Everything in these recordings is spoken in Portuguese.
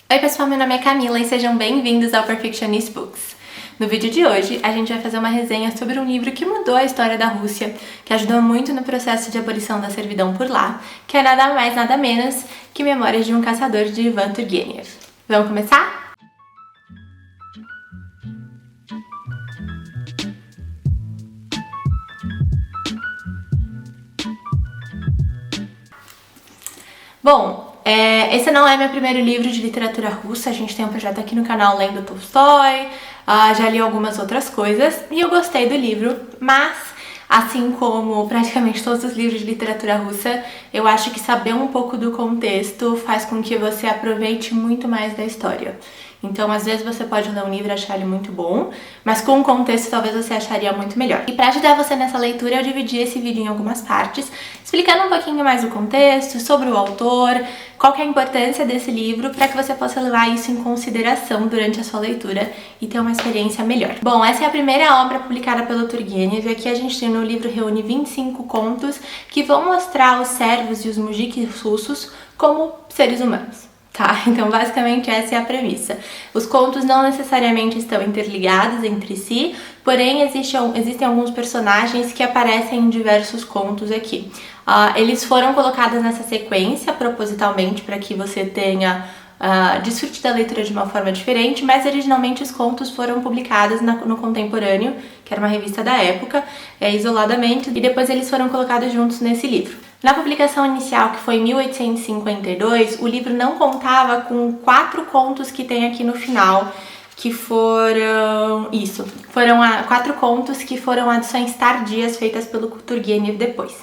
Oi pessoal, meu nome é Camila e sejam bem-vindos ao Perfectionist Books. No vídeo de hoje, a gente vai fazer uma resenha sobre um livro que mudou a história da Rússia, que ajudou muito no processo de abolição da servidão por lá, que é nada mais nada menos que Memórias de um Caçador de Ivan Turgenev. Vamos começar? Bom, esse não é meu primeiro livro de literatura russa, a gente tem um projeto aqui no canal Lendo Tolstói, já li algumas outras coisas e eu gostei do livro, mas assim como praticamente todos os livros de literatura russa, eu acho que saber um pouco do contexto faz com que você aproveite muito mais da história. Então, às vezes você pode ler um livro e achar ele muito bom, mas com o contexto talvez você acharia muito melhor. E para ajudar você nessa leitura, eu dividi esse vídeo em algumas partes, explicando um pouquinho mais o contexto, sobre o autor, qual que é a importância desse livro, para que você possa levar isso em consideração durante a sua leitura e ter uma experiência melhor. Bom, essa é a primeira obra publicada pelo Turgenev, e aqui a gente tem no livro reúne 25 contos que vão mostrar os servos e os mujiks russos como seres humanos. Tá? Então, basicamente, essa é a premissa. Os contos não necessariamente estão interligados entre si, porém, existem alguns personagens que aparecem em diversos contos aqui. Eles foram colocados nessa sequência propositalmente para que você tenha desfrute da leitura de uma forma diferente, mas originalmente os contos foram publicados no Contemporâneo, que era uma revista da época, isoladamente, e depois eles foram colocados juntos nesse livro. Na publicação inicial, que foi em 1852, o livro não contava com 4 contos que tem aqui no final, que foram 4 contos que foram adições tardias feitas pelo Turgenev depois.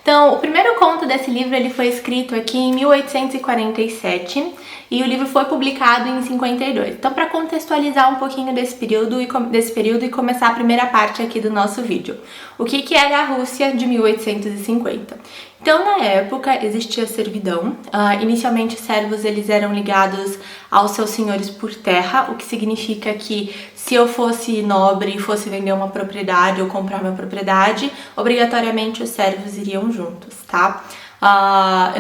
Então, o primeiro conto desse livro ele foi escrito aqui em 1847 e o livro foi publicado em 52. Então, para contextualizar um pouquinho desse período e começar a primeira parte aqui do nosso vídeo. O que era a Rússia de 1850? Então, na época, existia servidão. Inicialmente, os servos eles eram ligados aos seus senhores por terra, o que significa que se eu fosse nobre e fosse vender uma propriedade ou comprar uma propriedade, obrigatoriamente os servos iriam juntos, tá?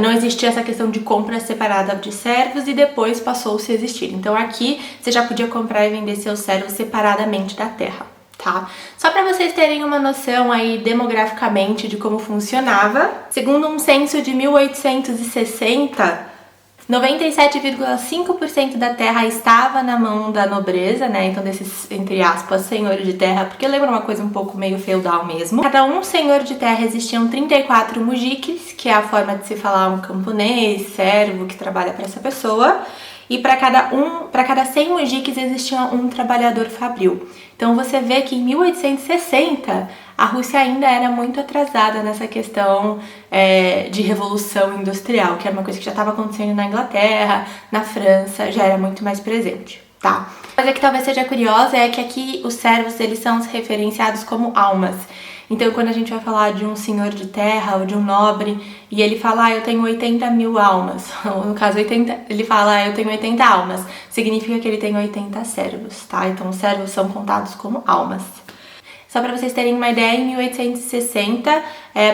Não existia essa questão de compra separada de servos e depois passou-se a existir. Então, aqui, você já podia comprar e vender seus servos separadamente da terra. Tá? Só para vocês terem uma noção aí demograficamente de como funcionava, segundo um censo de 1860, 97,5% da terra estava na mão da nobreza, né? Então desses, entre aspas, senhores de terra, porque lembra uma coisa um pouco meio feudal mesmo. Cada um senhor de terra existiam 34 mujiks, que é a forma de se falar um camponês, servo que trabalha para essa pessoa. E para cada 100 mujiks existia um trabalhador fabril. Então você vê que em 1860 a Rússia ainda era muito atrasada nessa questão de revolução industrial, que era uma coisa que já estava acontecendo na Inglaterra, na França, já era muito mais presente, tá? Uma coisa que talvez seja curiosa é que aqui os servos eles são referenciados como almas. Então, quando a gente vai falar de um senhor de terra ou de um nobre e ele fala, eu tenho 80 mil almas, ou no caso, ele fala, eu tenho 80 almas, significa que ele tem 80 servos, tá? Então, os servos são contados como almas. Só para vocês terem uma ideia, em 1860,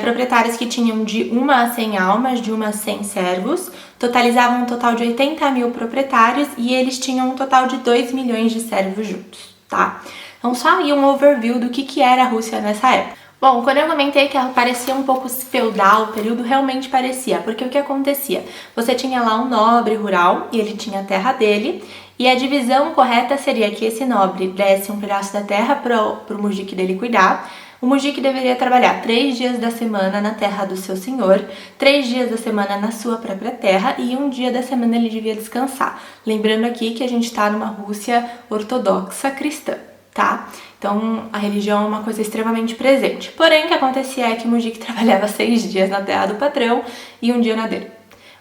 proprietários que tinham de 1 a 100 almas, de 1 a 100 servos, totalizavam um total de 80 mil proprietários e eles tinham um total de 2 milhões de servos juntos, tá? Então, só aí um overview do que era a Rússia nessa época. Bom, quando eu comentei que ela parecia um pouco feudal, o período realmente parecia, porque o que acontecia? Você tinha lá um nobre rural e ele tinha a terra dele, e a divisão correta seria que esse nobre desse um pedaço da terra pro mujik dele cuidar. O mujik deveria trabalhar 3 dias da semana na terra do seu senhor, 3 dias da semana na sua própria terra e 1 dia da semana ele devia descansar. Lembrando aqui que a gente está numa Rússia ortodoxa cristã, tá? Então, a religião é uma coisa extremamente presente. Porém, o que acontecia é que o mujik trabalhava 6 dias na terra do patrão e 1 dia na dele.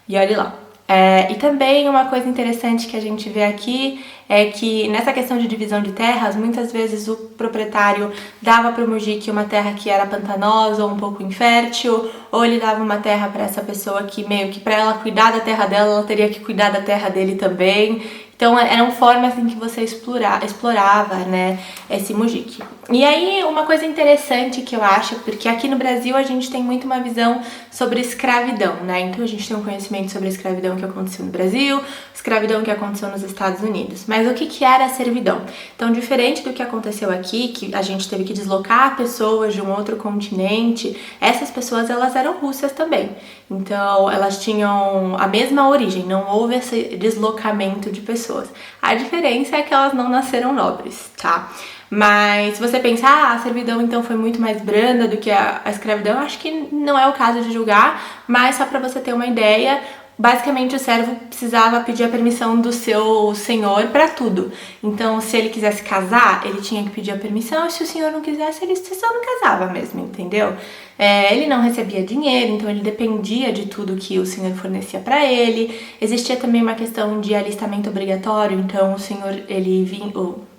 E olha lá. E também uma coisa interessante que a gente vê aqui é que nessa questão de divisão de terras, muitas vezes o proprietário dava para o mujik uma terra que era pantanosa ou um pouco infértil, ou ele dava uma terra para essa pessoa que meio que para ela cuidar da terra dela, ela teria que cuidar da terra dele também. Então eram formas em que você explorava, né, esse mujik. E aí uma coisa interessante que eu acho, porque aqui no Brasil a gente tem muito uma visão sobre escravidão, né? Então a gente tem um conhecimento sobre a escravidão que aconteceu no Brasil, escravidão que aconteceu nos Estados Unidos. Mas o que era a servidão? Então, diferente do que aconteceu aqui, que a gente teve que deslocar pessoas de um outro continente, essas pessoas elas eram russas também. Então elas tinham a mesma origem, não houve esse deslocamento de pessoas. A diferença é que elas não nasceram nobres, tá? Mas se você pensar, a servidão então foi muito mais branda do que a escravidão, eu acho que não é o caso de julgar, mas só para você ter uma ideia, basicamente o servo precisava pedir a permissão do seu senhor para tudo. Então, se ele quisesse casar, ele tinha que pedir a permissão, e se o senhor não quisesse, ele só não casava mesmo, entendeu? Ele não recebia dinheiro, então ele dependia de tudo que o senhor fornecia para ele. Existia também uma questão de alistamento obrigatório, então o senhor,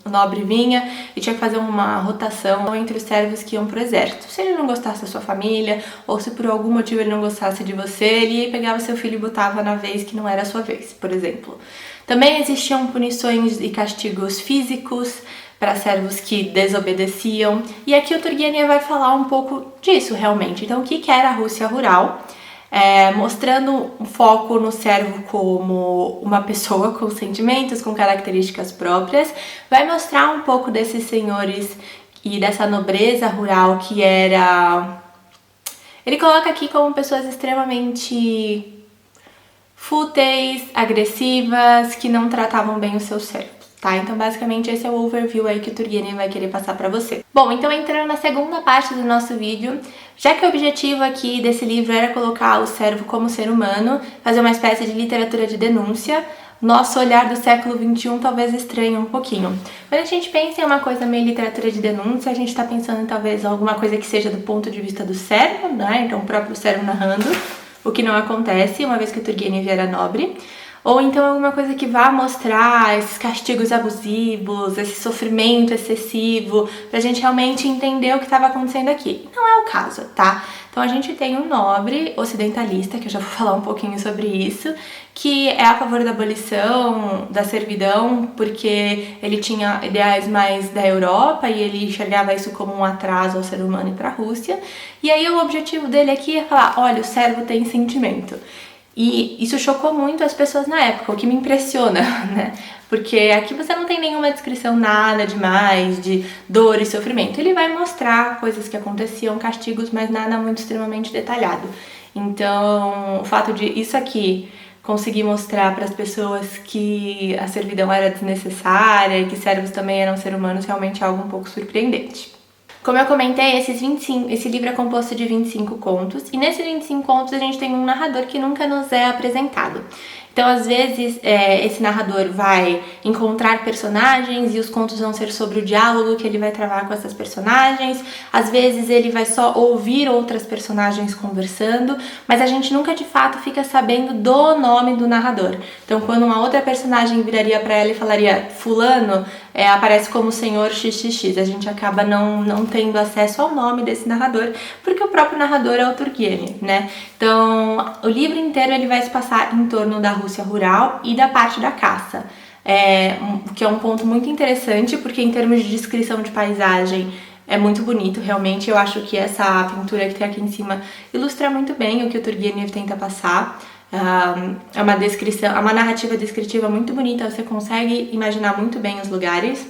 o nobre vinha e tinha que fazer uma rotação entre os servos que iam pro exército. Se ele não gostasse da sua família, ou se por algum motivo ele não gostasse de você, ele pegava seu filho e botava na vez que não era a sua vez, por exemplo. Também existiam punições e castigos físicos para servos que desobedeciam. E aqui o Turgenev vai falar um pouco disso realmente. Então, o que era a Rússia rural? Mostrando um foco no servo como uma pessoa com sentimentos, com características próprias. Vai mostrar um pouco desses senhores e dessa nobreza rural que era... Ele coloca aqui como pessoas extremamente fúteis, agressivas, que não tratavam bem os seus servos. Tá? Então, basicamente, esse é o overview aí que o Turgenev vai querer passar pra você. Bom, então entrando na segunda parte do nosso vídeo, já que o objetivo aqui desse livro era colocar o servo como ser humano, fazer uma espécie de literatura de denúncia, nosso olhar do século XXI talvez estranhe um pouquinho. Quando a gente pensa em uma coisa meio literatura de denúncia, a gente tá pensando em talvez alguma coisa que seja do ponto de vista do servo, né? Então, o próprio servo narrando, o que não acontece, uma vez que o Turgenev era nobre. Ou então alguma coisa que vá mostrar esses castigos abusivos, esse sofrimento excessivo, pra gente realmente entender o que estava acontecendo aqui. Não é o caso, tá? Então a gente tem um nobre ocidentalista, que eu já vou falar um pouquinho sobre isso, que é a favor da abolição da servidão, porque ele tinha ideais mais da Europa e ele enxergava isso como um atraso ao ser humano e pra Rússia. E aí o objetivo dele aqui é falar, olha, o servo tem sentimento. E isso chocou muito as pessoas na época, o que me impressiona, né? Porque aqui você não tem nenhuma descrição nada demais de dor e sofrimento. Ele vai mostrar coisas que aconteciam, castigos, mas nada muito extremamente detalhado. Então, o fato de isso aqui conseguir mostrar para as pessoas que a servidão era desnecessária e que servos também eram seres humanos realmente é algo um pouco surpreendente. Como eu comentei, esse livro é composto de 25 contos, e nesses 25 contos a gente tem um narrador que nunca nos é apresentado. Então, às vezes, esse narrador vai encontrar personagens e os contos vão ser sobre o diálogo que ele vai travar com essas personagens. Às vezes, ele vai só ouvir outras personagens conversando, mas a gente nunca, de fato, fica sabendo do nome do narrador. Então, quando uma outra personagem viraria para ela e falaria fulano, aparece como o senhor XXX. A gente acaba não tendo acesso ao nome desse narrador, porque o próprio narrador é o Turgenev, né? Então, o livro inteiro ele vai se passar em torno da Rússia rural e da parte da caça, que é um ponto muito interessante, porque em termos de descrição de paisagem é muito bonito, realmente. Eu acho que essa pintura que tem aqui em cima ilustra muito bem o que o Turgenev tenta passar. É uma descrição, é uma narrativa descritiva muito bonita, você consegue imaginar muito bem os lugares.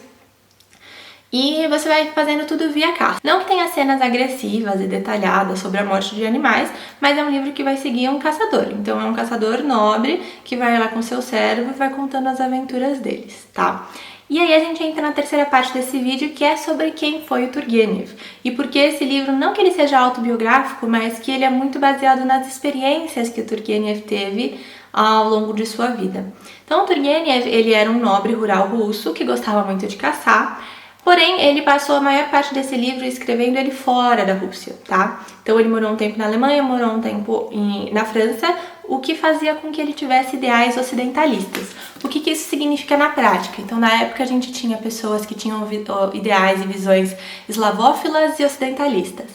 E você vai fazendo tudo via caça. Não que tenha cenas agressivas e detalhadas sobre a morte de animais, mas é um livro que vai seguir um caçador. Então é um caçador nobre que vai lá com seu servo e vai contando as aventuras deles, tá? E aí a gente entra na terceira parte desse vídeo, que é sobre quem foi o Turgenev. E por que esse livro, não que ele seja autobiográfico, mas que ele é muito baseado nas experiências que o Turgenev teve ao longo de sua vida. Então o Turgenev, ele era um nobre rural russo que gostava muito de caçar. Porém, ele passou a maior parte desse livro escrevendo ele fora da Rússia, tá? Então ele morou um tempo na Alemanha, morou um tempo na França, o que fazia com que ele tivesse ideais ocidentalistas. O que isso significa na prática? Então, na época, a gente tinha pessoas que tinham ideais e visões eslavófilas e ocidentalistas.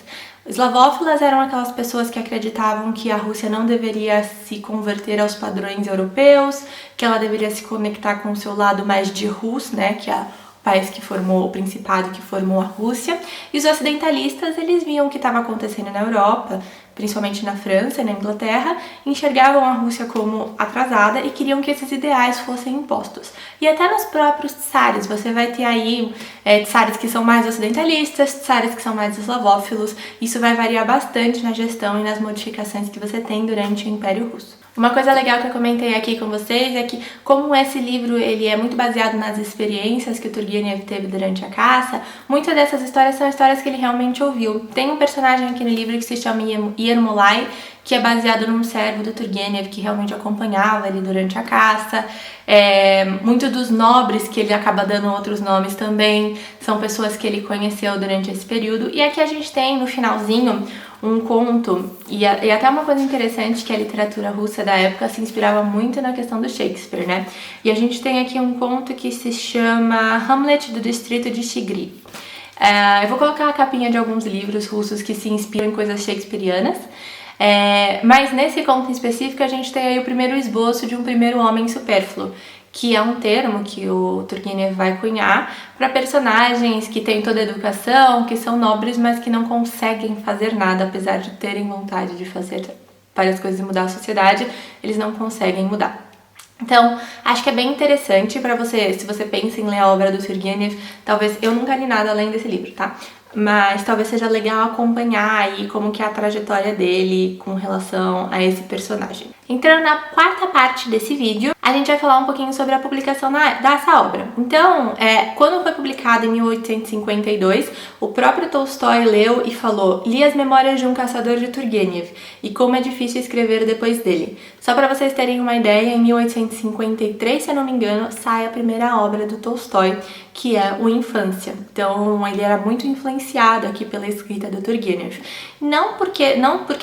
Eslavófilas eram aquelas pessoas que acreditavam que a Rússia não deveria se converter aos padrões europeus, que ela deveria se conectar com o seu lado mais de Rus, né, que é o país que formou, o principado que formou a Rússia. E os ocidentalistas, eles viam o que estava acontecendo na Europa, principalmente na França e na Inglaterra, enxergavam a Rússia como atrasada e queriam que esses ideais fossem impostos. E até nos próprios tsares, você vai ter aí tsares que são mais ocidentalistas, tsares que são mais eslavófilos. Isso vai variar bastante na gestão e nas modificações que você tem durante o Império Russo. Uma coisa legal que eu comentei aqui com vocês é que, como esse livro ele é muito baseado nas experiências que o Turgenev teve durante a caça, muitas dessas histórias são histórias que ele realmente ouviu. Tem um personagem aqui no livro que se chama Yermolai, que é baseado num servo do Turgenev que realmente acompanhava ele durante a caça. Muitos dos nobres, que ele acaba dando outros nomes também, são pessoas que ele conheceu durante esse período. E aqui a gente tem, no finalzinho, um conto, e até uma coisa interessante, que a literatura russa da época se inspirava muito na questão do Shakespeare, né? E a gente tem aqui um conto que se chama Hamlet do distrito de Chigri. Eu vou colocar a capinha de alguns livros russos que se inspiram em coisas shakespearianas, mas nesse conto em específico a gente tem aí o primeiro esboço de um primeiro homem supérfluo, que é um termo que o Turgenev vai cunhar para personagens que têm toda a educação, que são nobres, mas que não conseguem fazer nada, apesar de terem vontade de fazer várias coisas e mudar a sociedade, eles não conseguem mudar. Então, acho que é bem interessante para você, se você pensa em ler a obra do Turgenev, talvez, eu nunca li nada além desse livro, tá? Mas talvez seja legal acompanhar aí como que é a trajetória dele com relação a esse personagem. Entrando na quarta parte desse vídeo, a gente vai falar um pouquinho sobre a publicação dessa obra. Então, quando foi publicado em 1852, o próprio Tolstói leu e falou: li as memórias de um caçador de Turgenev, e como é difícil escrever depois dele. Só para vocês terem uma ideia, em 1853, se eu não me engano, sai a primeira obra do Tolstói, que é o Infância. Então, ele era muito influenciado aqui pela escrita do Turgenev. Não porque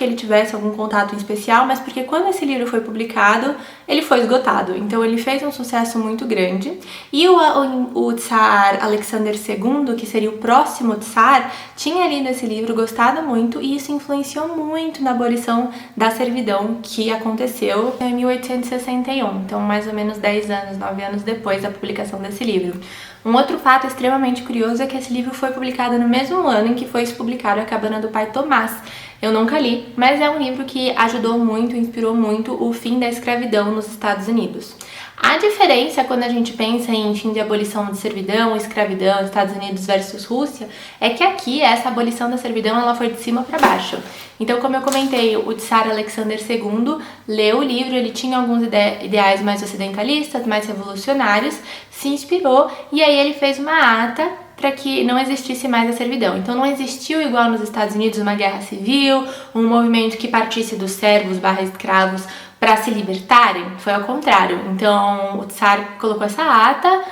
ele tivesse algum contato em especial, mas porque quando esse livro foi publicado, ele foi esgotado. Então ele fez um sucesso muito grande. E o tsar Alexander II, que seria o próximo tsar, tinha lido esse livro, gostado muito, e isso influenciou muito na abolição da servidão que aconteceu em 1861. Então mais ou menos 10 anos, 9 anos depois da publicação desse livro. Um outro fato extremamente curioso é que esse livro foi publicado no mesmo ano em que foi publicado A Cabana do Pai Tomás. Eu nunca li, mas é um livro que ajudou muito, inspirou muito o fim da escravidão nos Estados Unidos. A diferença quando a gente pensa em fim de abolição de servidão, escravidão, Estados Unidos versus Rússia, é que aqui essa abolição da servidão ela foi de cima para baixo. Então, como eu comentei, o tsar Alexander II leu o livro, ele tinha alguns ideais mais ocidentalistas, mais revolucionários, se inspirou e aí ele fez uma ata para que não existisse mais a servidão. Então não existiu, igual nos Estados Unidos, uma guerra civil, um movimento que partisse dos servos/escravos para se libertarem. Foi ao contrário. Então o tsar colocou essa ata.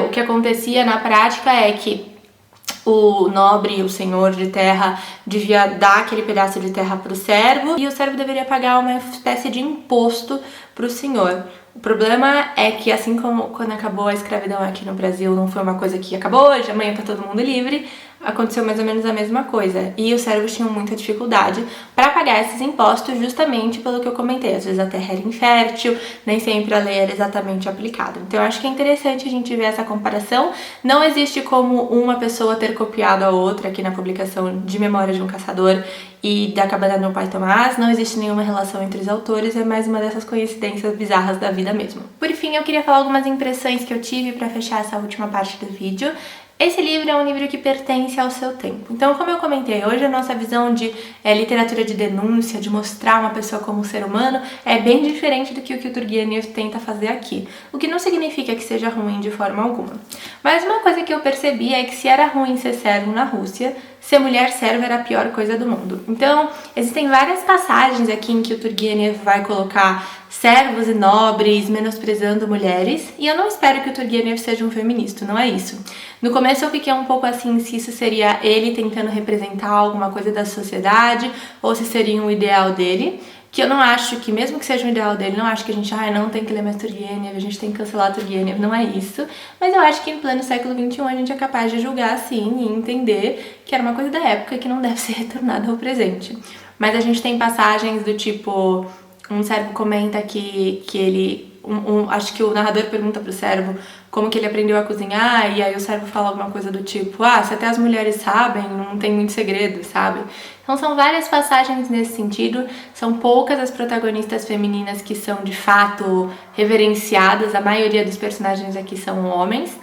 O que acontecia na prática é que o nobre, o senhor de terra, devia dar aquele pedaço de terra para o servo e o servo deveria pagar uma espécie de imposto para o senhor. O problema é que, assim como quando acabou a escravidão aqui no Brasil, não foi uma coisa que acabou, hoje, amanhã tá todo mundo livre, aconteceu mais ou menos a mesma coisa. E os servos tinham muita dificuldade para pagar esses impostos, justamente pelo que eu comentei. Às vezes a terra era infértil, nem sempre a lei era exatamente aplicada. Então eu acho que é interessante a gente ver essa comparação. Não existe como uma pessoa ter copiado a outra aqui na publicação de Memória de um Caçador e da Cabana do Pai Tomás, não existe nenhuma relação entre os autores, é mais uma dessas coincidências bizarras da vida mesmo. Por fim, eu queria falar algumas impressões que eu tive para fechar essa última parte do vídeo. Esse livro é um livro que pertence ao seu tempo. Então, como eu comentei, hoje a nossa visão de literatura de denúncia, de mostrar uma pessoa como um ser humano, é bem diferente do que o Turgenev tenta fazer aqui. O que não significa que seja ruim de forma alguma. Mas uma coisa que eu percebi é que se era ruim ser servo na Rússia, ser mulher serva era a pior coisa do mundo. Então, existem várias passagens aqui em que o Turgenev vai colocar servos e nobres menosprezando mulheres, e eu não espero que o Turgenev seja um feminista, não é isso. No começo eu fiquei um pouco assim se isso seria ele tentando representar alguma coisa da sociedade ou se seria um ideal dele. que eu não acho que, mesmo que seja o ideal dele, não acho que a gente, não tem que ler mais Turgenev, a gente tem que cancelar Turgenev, não é isso. Mas eu acho que em pleno século XXI a gente é capaz de julgar sim e entender que era uma coisa da época que não deve ser retornada ao presente. Mas a gente tem passagens do tipo, um servo comenta que ele... acho que o narrador pergunta pro servo como que ele aprendeu a cozinhar, e aí o servo fala alguma coisa do tipo, se até as mulheres sabem, não tem muito segredo, sabe? Então são várias passagens nesse sentido, são poucas as protagonistas femininas que são de fato reverenciadas, a maioria dos personagens aqui são homens.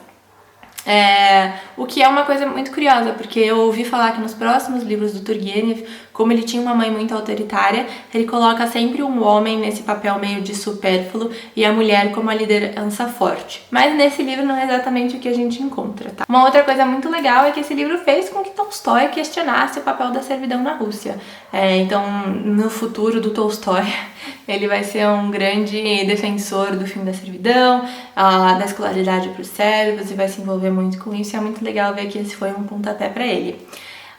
O que é uma coisa muito curiosa, porque eu ouvi falar que nos próximos livros do Turgenev, como ele tinha uma mãe muito autoritária, ele coloca sempre um homem nesse papel meio de supérfluo e a mulher como a liderança forte. Mas nesse livro não é exatamente o que a gente encontra, tá? Uma outra coisa muito legal é que esse livro fez com que Tolstói questionasse o papel da servidão na Rússia. Então, no futuro do Tolstói, ele vai ser um grande defensor do fim da servidão, da escolaridade para os servos, e vai se envolver muito com isso, e é muito legal ver que esse foi um pontapé para ele.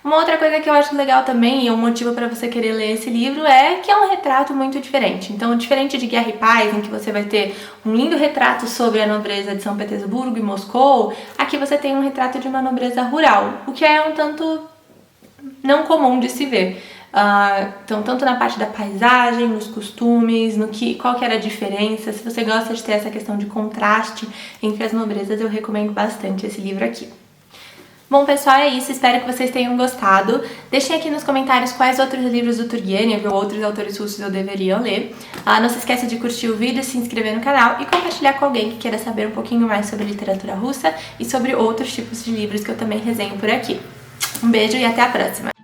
Uma outra coisa que eu acho legal também, e é um motivo para você querer ler esse livro, é que é um retrato muito diferente. Então, diferente de Guerra e Paz, em que você vai ter um lindo retrato sobre a nobreza de São Petersburgo e Moscou, aqui você tem um retrato de uma nobreza rural, o que é um tanto não comum de se ver. Então, tanto na parte da paisagem, nos costumes, qual que era a diferença. Se você gosta de ter essa questão de contraste entre as nobrezas, eu recomendo bastante esse livro aqui. Bom, pessoal, é isso. Espero que vocês tenham gostado. Deixem aqui nos comentários quais outros livros do Turgenev ou outros autores russos eu deveria ler. Não se esqueça de curtir o vídeo, se inscrever no canal e compartilhar com alguém que queira saber um pouquinho mais sobre literatura russa e sobre outros tipos de livros que eu também resenho por aqui. Um beijo e até a próxima!